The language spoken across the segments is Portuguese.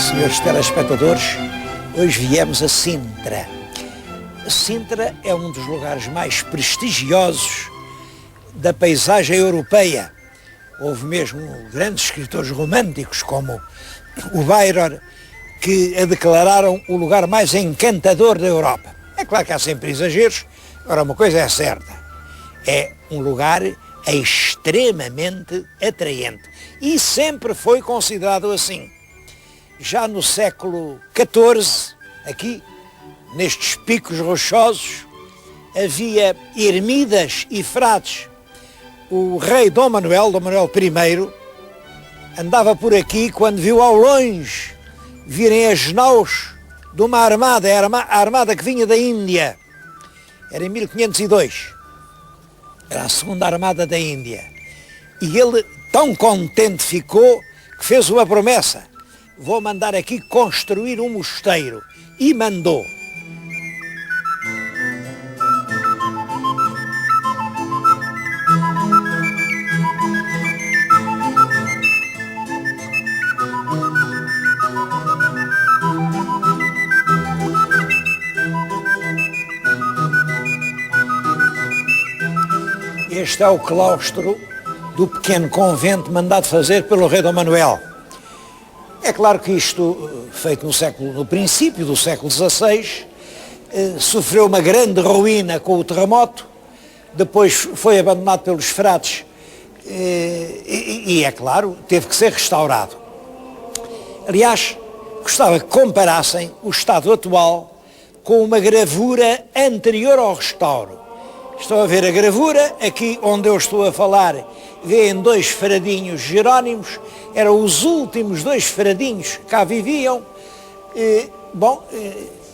Senhores telespectadores, hoje viemos a Sintra. Sintra é um dos lugares mais prestigiosos da paisagem europeia. Houve mesmo grandes escritores românticos como o Byron que a declararam o lugar mais encantador da Europa. É claro que há sempre exageros, agora uma coisa é certa, é um lugar extremamente atraente e sempre foi considerado assim. Já no século XIV, aqui, nestes picos rochosos, havia ermidas e frades. O rei Dom Manuel I, andava por aqui quando viu ao longe virem as naus de uma armada, era a armada que vinha da Índia. Era em 1502. Era a segunda armada da Índia. E ele tão contente ficou que fez uma promessa. Vou mandar aqui construir um mosteiro. E mandou. Este é o claustro do pequeno convento mandado fazer pelo rei Dom Manuel. É claro que isto, feito no princípio do século XVI, sofreu uma grande ruína com o terremoto, depois foi abandonado pelos frades e é claro, teve que ser restaurado. Aliás, gostava que comparassem o estado atual com uma gravura anterior ao restauro. Estão a ver a gravura, aqui onde eu estou a falar, vêem dois fradinhos jerónimos, eram os últimos dois fradinhos que cá viviam.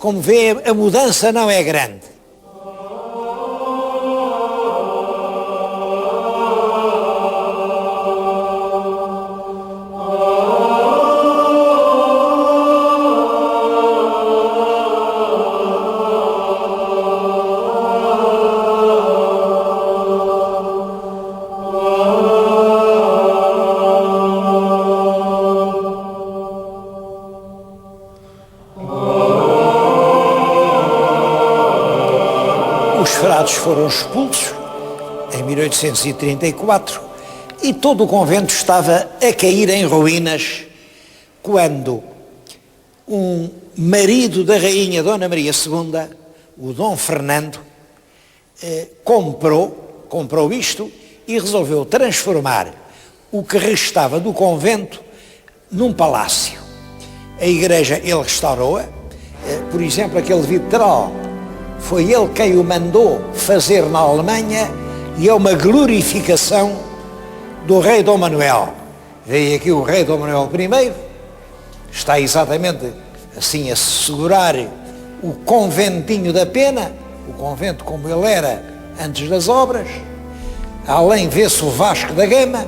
Como vêem, a mudança não é grande. Os frades foram expulsos em 1834 e todo o convento estava a cair em ruínas quando um marido da rainha Dona Maria II, o Dom Fernando, comprou isto e resolveu transformar o que restava do convento num palácio. A igreja ele restaurou-a, por exemplo, aquele vitral foi ele quem o mandou fazer na Alemanha e é uma glorificação do rei Dom Manuel. Veio aqui o rei Dom Manuel I, está exatamente assim a segurar o conventinho da Pena, o convento como ele era antes das obras. Além vê-se o Vasco da Gama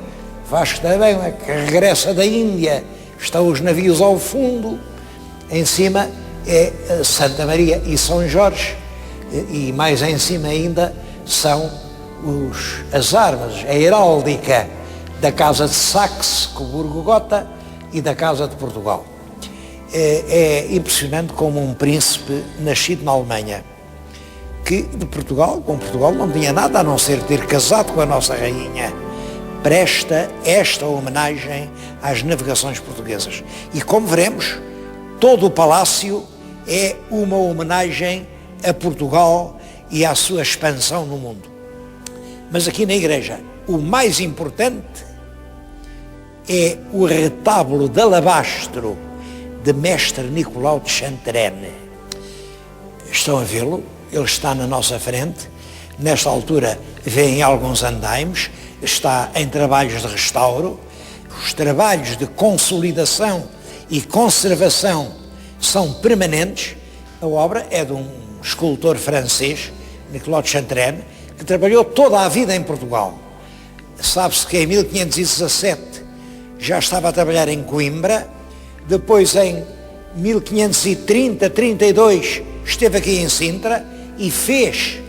que regressa da Índia, estão os navios ao fundo, em cima é Santa Maria e São Jorge, e mais em cima ainda são as armas, a heráldica da Casa de Saxe, Coburgo-Gotha, e da Casa de Portugal. É impressionante como um príncipe nascido na Alemanha, que de Portugal, com Portugal não tinha nada a não ser ter casado com a nossa rainha, presta esta homenagem às navegações portuguesas. E como veremos, todo o palácio é uma homenagem a Portugal e à sua expansão no mundo. Mas aqui na igreja, o mais importante é o retábulo de alabastro de Mestre Nicolau de Chantrenne. Estão a vê-lo? Ele está na nossa frente. Nesta altura vêem alguns andaimes, está em trabalhos de restauro. Os trabalhos de consolidação e conservação são permanentes. A obra é de um escultor francês, Nicolau de Chantrenne, que trabalhou toda a vida em Portugal. Sabe-se que em 1517 já estava a trabalhar em Coimbra, depois em 1530-32 esteve aqui em Sintra e fez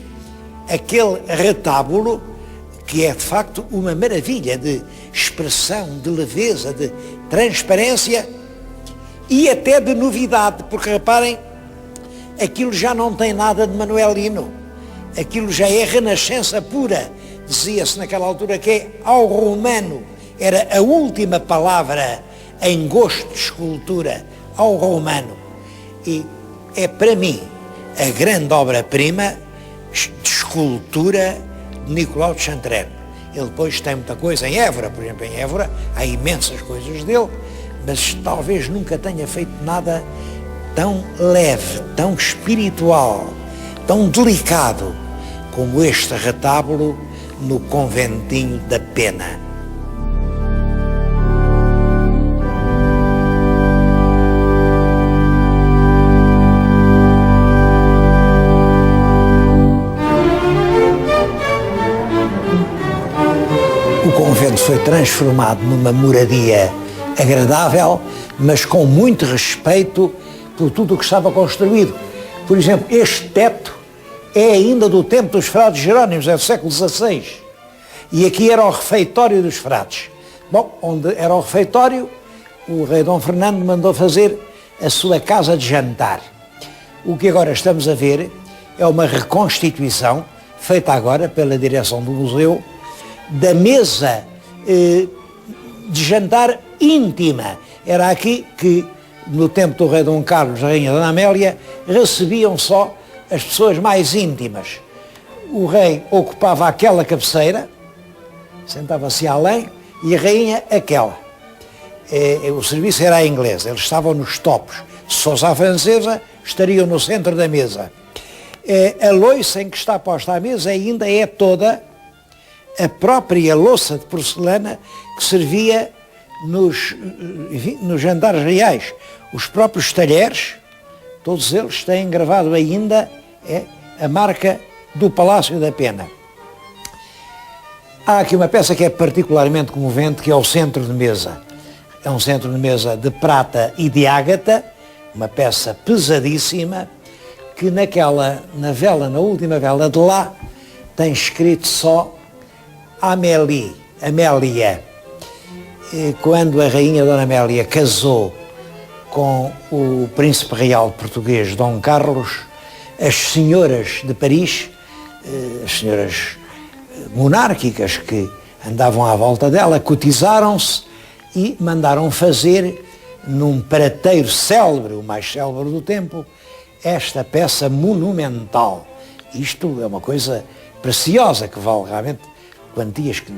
aquele retábulo que é de facto uma maravilha de expressão, de leveza, de transparência. e até de novidade, porque reparem, aquilo já não tem nada de manuelino, aquilo já é renascença pura. Dizia-se naquela altura que é ao romano, era a última palavra em gosto de escultura, ao romano. E é para mim a grande obra-prima de escultura de Nicolau de Chantrenne. Ele depois tem muita coisa em Évora, por exemplo, em Évora há imensas coisas dele, mas talvez nunca tenha feito nada tão leve, tão espiritual, tão delicado como este retábulo no Conventinho da Pena. O convento foi transformado numa moradia agradável, mas com muito respeito por tudo o que estava construído. Por exemplo, este teto é ainda do tempo dos frades Jerónimos, é do século XVI. E aqui era o refeitório dos frades. Bom, onde era o refeitório, o rei Dom Fernando mandou fazer a sua casa de jantar. O que agora estamos a ver é uma reconstituição, feita agora pela direção do museu, da mesa de jantar íntima. Era aqui que, no tempo do rei Dom Carlos e da rainha Dona Amélia, recebiam só as pessoas mais íntimas. O rei ocupava aquela cabeceira, sentava-se além, e a rainha aquela. O serviço era em inglês, eles estavam nos topos. Se fosse à francesa, estariam no centro da mesa. A louça em que está posta à mesa ainda é toda a própria louça de porcelana que servia nos jantares reais. Os próprios talheres, todos eles têm gravado ainda a marca do Palácio da Pena. Há aqui uma peça que é particularmente comovente, que é o centro de mesa. É um centro de mesa de prata e de ágata, uma peça pesadíssima, que na última vela de lá, tem escrito só Amélie, Amélia. E quando a rainha Dona Amélia casou com o príncipe real português Dom Carlos, as senhoras de Paris, as senhoras monárquicas que andavam à volta dela, cotizaram-se e mandaram fazer num prateiro célebre, o mais célebre do tempo, esta peça monumental. Isto é uma coisa preciosa, que vale realmente quantias que...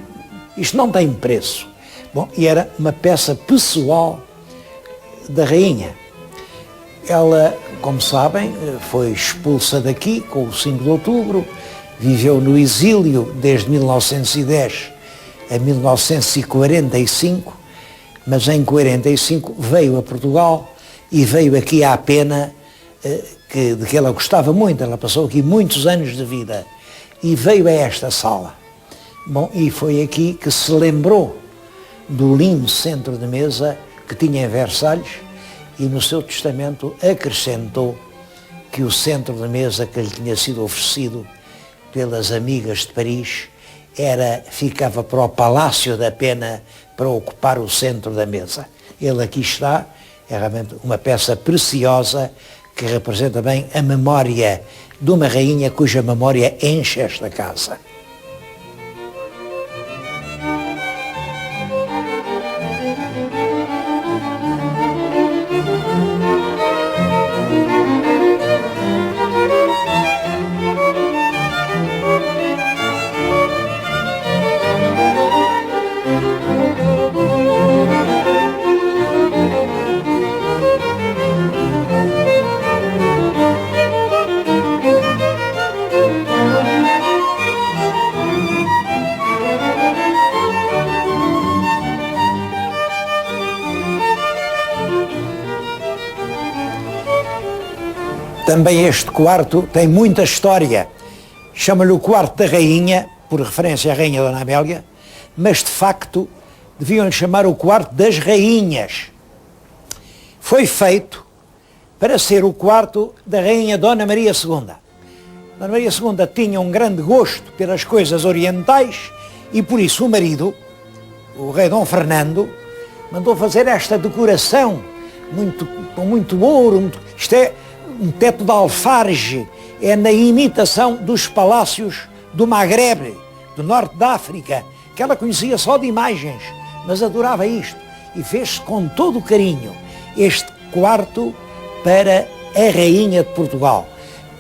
Isto não tem preço. Bom, e era uma peça pessoal da rainha. Ela, como sabem, foi expulsa daqui com o 5 de outubro, viveu no exílio desde 1910 a 1945, mas em 45 veio a Portugal e veio aqui à Pena, de que ela gostava muito. Ela passou aqui muitos anos de vida e veio a esta sala. Bom, e foi aqui que se lembrou do lindo centro de mesa que tinha em Versalhes e no seu testamento acrescentou que o centro de mesa que lhe tinha sido oferecido pelas amigas de Paris ficava para o Palácio da Pena, para ocupar o centro da mesa. Ele aqui está, é realmente uma peça preciosa que representa bem a memória de uma rainha cuja memória enche esta casa. Também este quarto tem muita história. Chama-lhe o quarto da rainha, por referência à rainha Dona Amélia, mas de facto deviam-lhe chamar o quarto das rainhas. Foi feito para ser o quarto da rainha Dona Maria II. Dona Maria II tinha um grande gosto pelas coisas orientais e por isso o marido, o rei Dom Fernando, mandou fazer esta decoração com muito ouro, isto é um teto de alfarge, é na imitação dos palácios do Maghreb, do norte da África, que ela conhecia só de imagens, mas adorava isto. E fez-se com todo o carinho este quarto para a Rainha de Portugal.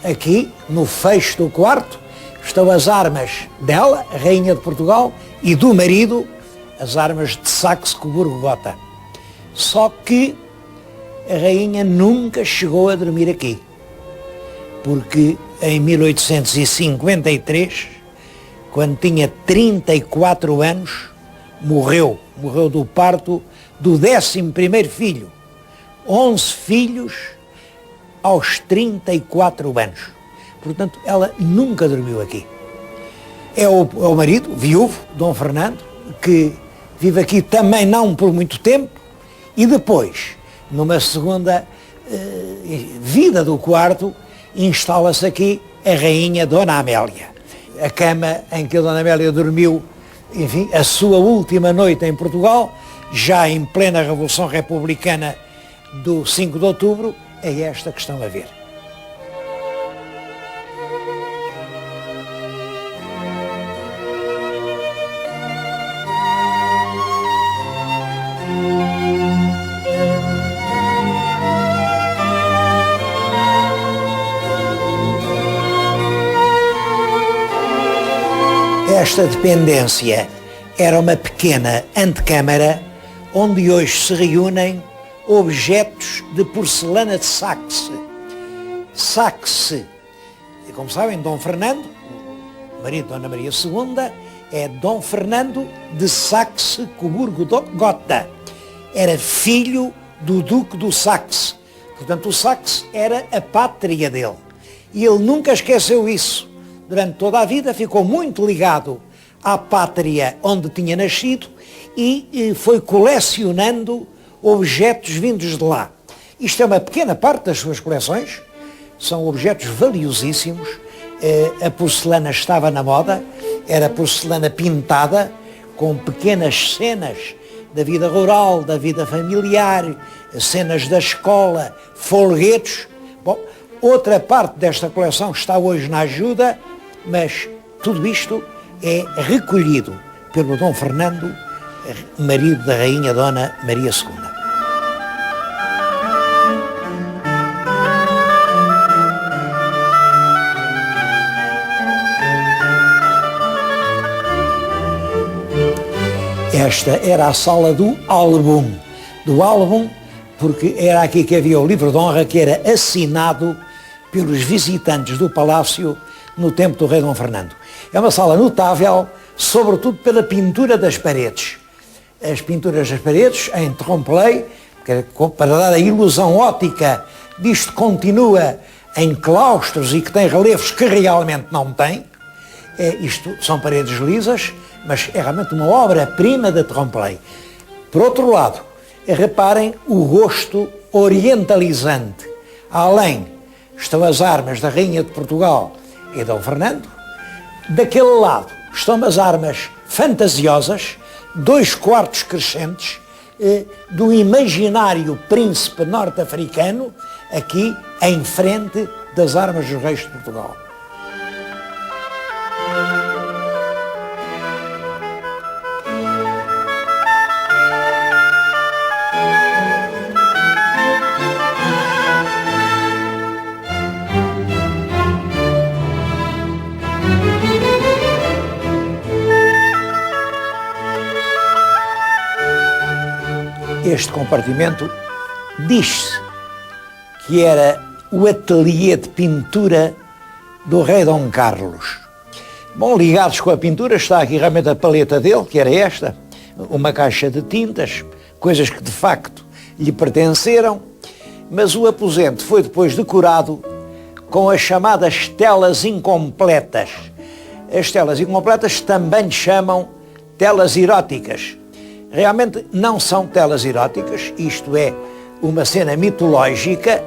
Aqui, no fecho do quarto, estão as armas dela, a Rainha de Portugal, e do marido, as armas de Saxe-Coburgo-Gotha. Só que a Rainha nunca chegou a dormir aqui, porque em 1853, quando tinha 34 anos, morreu do parto do 11º filho. 11 filhos aos 34 anos. Portanto, ela nunca dormiu aqui. É o marido, viúvo, Dom Fernando, que vive aqui também não por muito tempo, e depois, numa segunda vida do quarto, instala-se aqui a Rainha Dona Amélia. A cama em que a Dona Amélia dormiu, enfim, a sua última noite em Portugal, já em plena Revolução Republicana do 5 de outubro, é esta que estão a ver. Esta dependência era uma pequena antecâmara onde hoje se reúnem objetos de porcelana de Saxe. Saxe, como sabem, Dom Fernando, marido de Dona Maria II, é Dom Fernando de Saxe-Coburgo-Gotha. Era filho do Duque do Saxe. Portanto, o Saxe era a pátria dele. E ele nunca esqueceu isso. Durante toda a vida ficou muito ligado à pátria onde tinha nascido e foi colecionando objetos vindos de lá. Isto é uma pequena parte das suas coleções, são objetos valiosíssimos. A porcelana estava na moda, era porcelana pintada, com pequenas cenas da vida rural, da vida familiar, cenas da escola, folguetos. Bom, outra parte desta coleção está hoje na ajuda, mas tudo isto é recolhido pelo Dom Fernando, marido da Rainha Dona Maria II. Esta era a sala do álbum, porque era aqui que havia o livro de honra que era assinado pelos visitantes do palácio no tempo do rei Dom Fernando. É uma sala notável, sobretudo pela pintura das paredes. As pinturas das paredes, em trompe-l'œil, para dar a ilusão óptica disto continua em claustros e que tem relevos que realmente não tem. Isto são paredes lisas, mas é realmente uma obra-prima de trompe-l'œil. Por outro lado, reparem o gosto orientalizante. Além estão as armas da Rainha de Portugal e Dom Fernando. Daquele lado estão as armas fantasiosas, 2 quartos crescentes, do imaginário príncipe norte-africano, aqui em frente das armas dos reis de Portugal. Este compartimento diz-se que era o ateliê de pintura do rei Dom Carlos. Bom, ligados com a pintura está aqui realmente a paleta dele, que era esta, uma caixa de tintas, coisas que de facto lhe pertenceram, mas o aposento foi depois decorado com as chamadas telas incompletas. As telas incompletas também chamam telas eróticas. Realmente não são telas eróticas, isto é uma cena mitológica,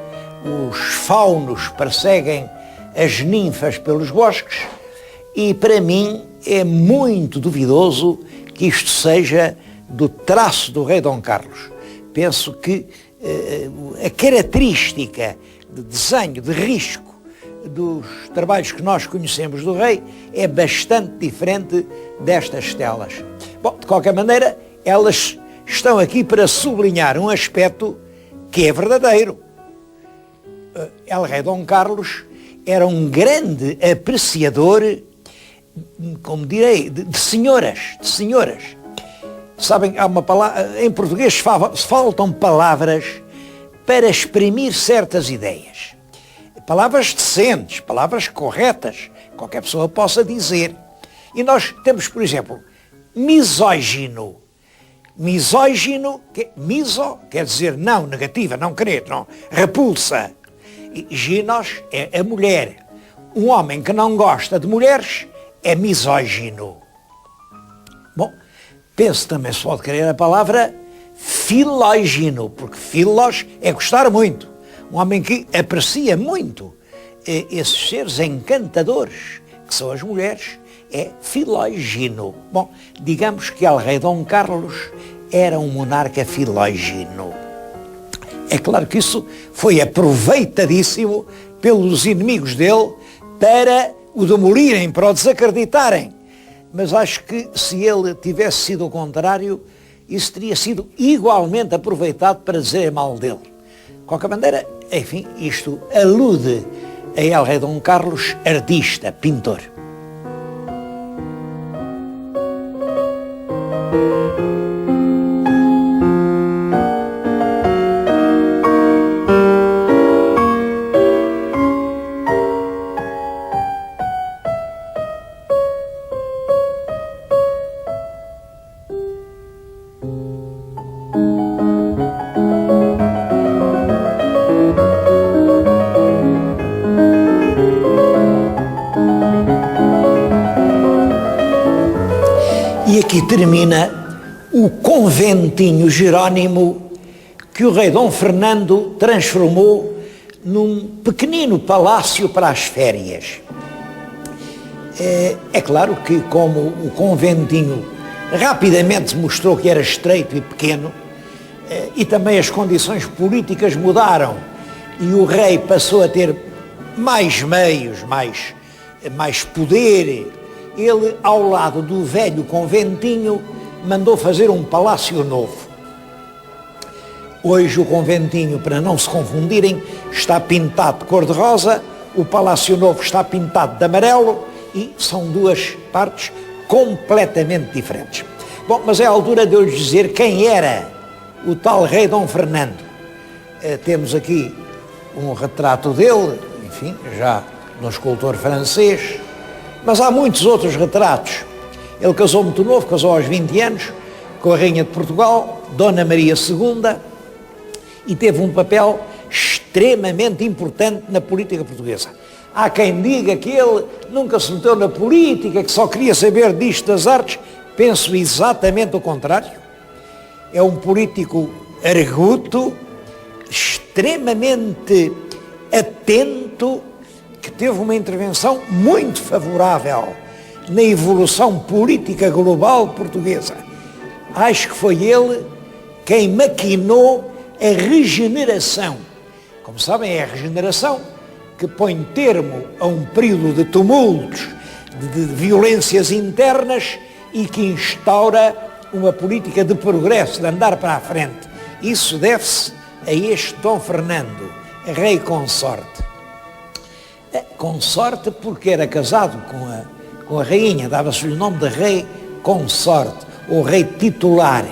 os faunos perseguem as ninfas pelos bosques e para mim é muito duvidoso que isto seja do traço do rei Dom Carlos. Penso que a característica de desenho, de risco dos trabalhos que nós conhecemos do rei é bastante diferente destas estelas. Bom, de qualquer maneira, elas estão aqui para sublinhar um aspecto que é verdadeiro. El Rei Dom Carlos era um grande apreciador, como direi, de senhoras. Sabem, há uma palavra, em português faltam palavras para exprimir certas ideias. Palavras decentes, palavras corretas, qualquer pessoa possa dizer. E nós temos, por exemplo, misógino. Misógino, miso quer dizer não, negativa, não querer, não, repulsa. E ginos é a mulher. Um homem que não gosta de mulheres é misógino. Bom, penso também se pode querer a palavra filógino, porque filos é gostar muito. Um homem que aprecia muito esses seres encantadores, que são as mulheres, é filógino. Bom, digamos que El Rei Dom Carlos era um monarca filógino. É claro que isso foi aproveitadíssimo pelos inimigos dele para o demolirem, para o desacreditarem. Mas acho que se ele tivesse sido o contrário, isso teria sido igualmente aproveitado para dizer mal dele. De qualquer maneira, enfim, isto alude a El Rei Dom Carlos, artista, pintor. E aqui termina o conventinho Jerónimo que o rei Dom Fernando transformou num pequenino palácio para as férias. É claro que como o conventinho rapidamente mostrou que era estreito e pequeno, e também as condições políticas mudaram e o rei passou a ter mais meios, mais poder, ele, ao lado do velho conventinho, mandou fazer um palácio novo. Hoje o conventinho, para não se confundirem, está pintado de cor-de-rosa, o palácio novo está pintado de amarelo e são duas partes completamente diferentes. Bom, mas é a altura de eu lhes dizer quem era o tal rei Dom Fernando. Temos aqui um retrato dele, enfim, já de um escultor francês, mas há muitos outros retratos. Ele casou muito novo, casou aos 20 anos, com a Rainha de Portugal, Dona Maria II, e teve um papel extremamente importante na política portuguesa. Há quem diga que ele nunca se meteu na política, que só queria saber disto das artes. Penso exatamente o contrário. É um político arguto, extremamente atento, que teve uma intervenção muito favorável na evolução política global portuguesa. Acho que foi ele quem maquinou a regeneração. Como sabem, é a regeneração que põe termo a um período de tumultos, de violências internas e que instaura uma política de progresso, de andar para a frente. Isso deve-se a este Dom Fernando, rei consorte. Consorte porque era casado com a rainha, dava-se-lhe o nome de rei consorte, ou rei titular.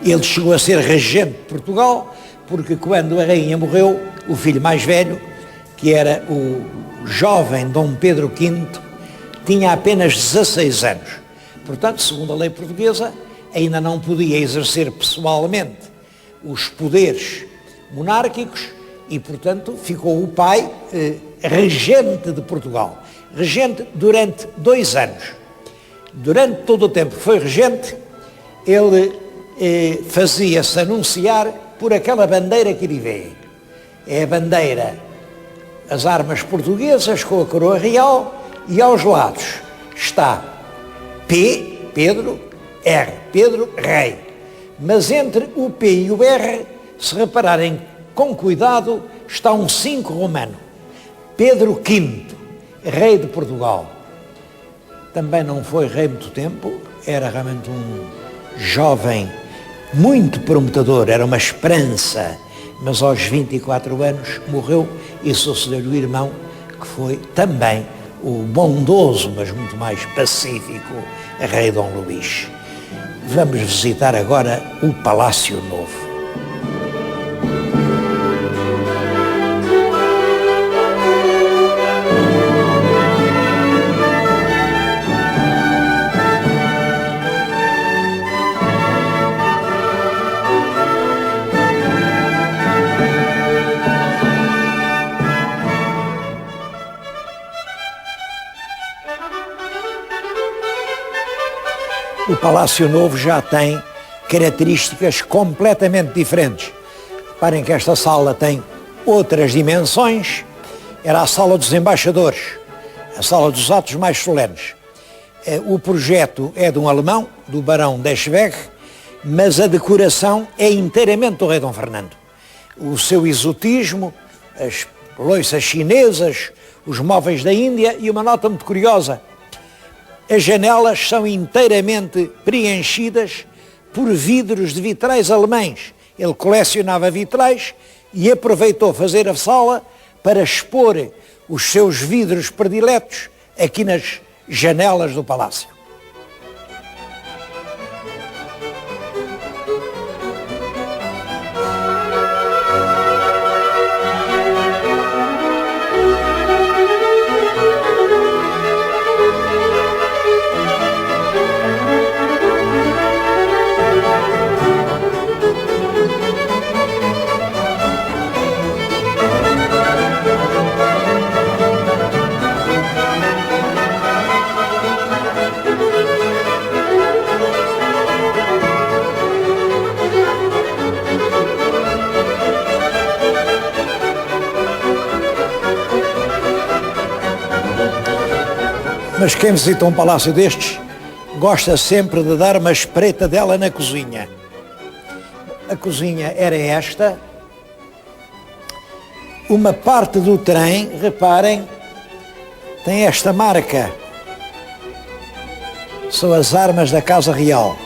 Ele chegou a ser regente de Portugal, porque quando a rainha morreu, o filho mais velho, que era o jovem Dom Pedro V, tinha apenas 16 anos. Portanto, segundo a lei portuguesa, ainda não podia exercer pessoalmente os poderes monárquicos e, portanto, ficou o pai regente de Portugal. Regente durante 2 anos. Durante todo o tempo que foi regente, ele fazia-se anunciar por aquela bandeira que lhe vê. É a bandeira, as armas portuguesas com a coroa real, e aos lados está P, Pedro, R, Pedro, rei. Mas entre o P e o R Se repararem com cuidado, está um 5 romano. Pedro V, rei de Portugal. Também não foi rei muito tempo, era realmente um jovem muito prometedor, era uma esperança, mas aos 24 anos morreu e sucedeu-lhe o irmão, que foi também o bondoso, mas muito mais pacífico, rei Dom Luís. Vamos visitar agora o Palácio Novo. O Palácio Novo já tem características completamente diferentes. Reparem que esta sala tem outras dimensões. Era a sala dos embaixadores, a sala dos atos mais solenes. O projeto é de um alemão, do barão d'Eschwege, mas a decoração é inteiramente do rei Dom Fernando. O seu exotismo, as louças chinesas, os móveis da Índia e uma nota muito curiosa. As janelas são inteiramente preenchidas por vidros de vitrais alemães. Ele colecionava vitrais e aproveitou fazer a sala para expor os seus vidros prediletos aqui nas janelas do palácio. Mas quem visita um palácio destes gosta sempre de dar uma espreita dela na cozinha. A cozinha era esta. Uma parte do trem, reparem, tem esta marca. São as armas da Casa Real.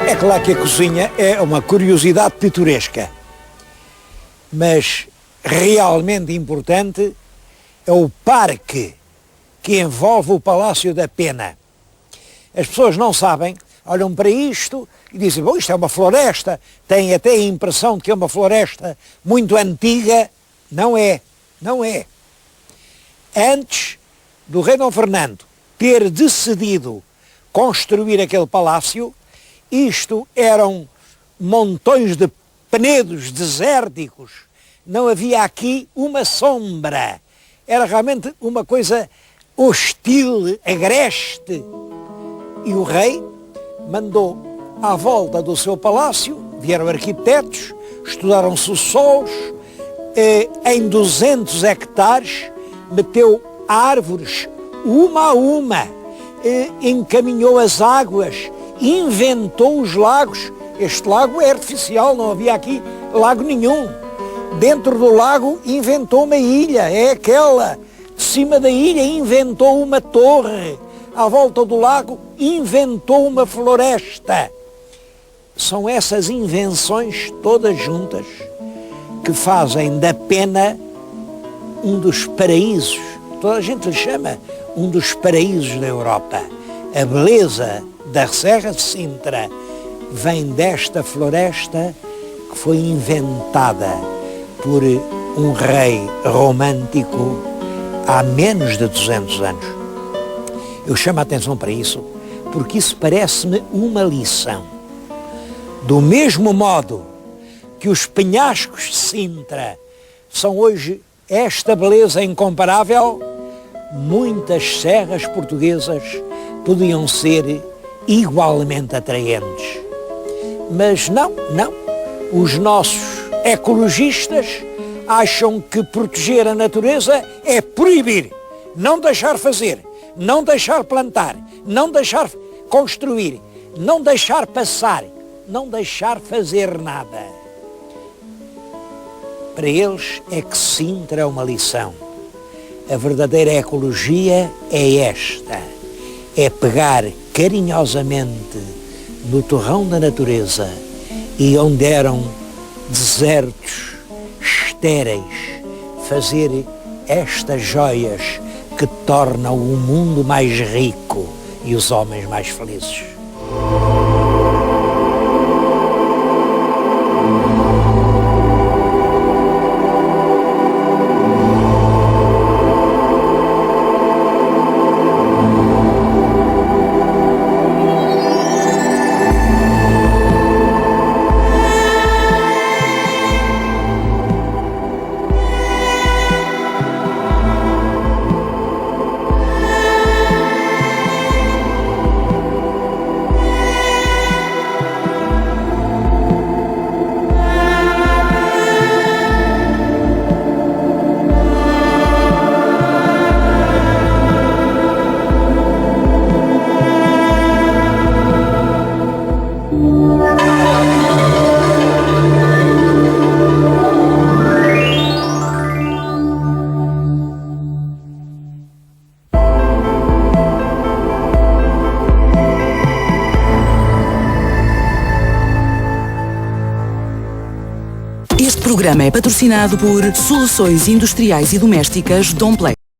É claro que a cozinha é uma curiosidade pitoresca, mas realmente importante é o parque que envolve o Palácio da Pena. As pessoas não sabem, olham para isto e dizem, bom, isto é uma floresta, têm até a impressão de que é uma floresta muito antiga. Não é, não é. Antes do rei Dom Fernando ter decidido construir aquele palácio, isto eram montões de penedos desérticos, não havia aqui uma sombra, era realmente uma coisa hostil, agreste. E o rei mandou à volta do seu palácio, vieram arquitetos, estudaram-se os solos, em 200 hectares, meteu árvores uma a uma, encaminhou as águas, inventou os lagos. Este lago é artificial, não havia aqui lago nenhum. Dentro do lago inventou uma ilha, é aquela. De cima da ilha inventou uma torre. À volta do lago inventou uma floresta. São essas invenções todas juntas que fazem da Pena um dos paraísos, toda a gente lhe chama um dos paraísos da Europa. A beleza da Serra de Sintra vem desta floresta que foi inventada por um rei romântico há menos de 200 anos. Eu chamo a atenção para isso porque isso parece-me uma lição. Do mesmo modo que os penhascos de Sintra são hoje esta beleza incomparável, muitas serras portuguesas podiam ser igualmente atraentes. Mas não. Os nossos ecologistas acham que proteger a natureza é proibir, não deixar fazer, não deixar plantar, não deixar construir, não deixar passar, não deixar fazer nada. Para eles é que Sintra é uma lição. A verdadeira ecologia é esta, é pegar carinhosamente no torrão da natureza e onde eram desertos, estéreis, fazer estas joias que tornam o mundo mais rico e os homens mais felizes. Este programa é patrocinado por Soluções Industriais e Domésticas Domplex.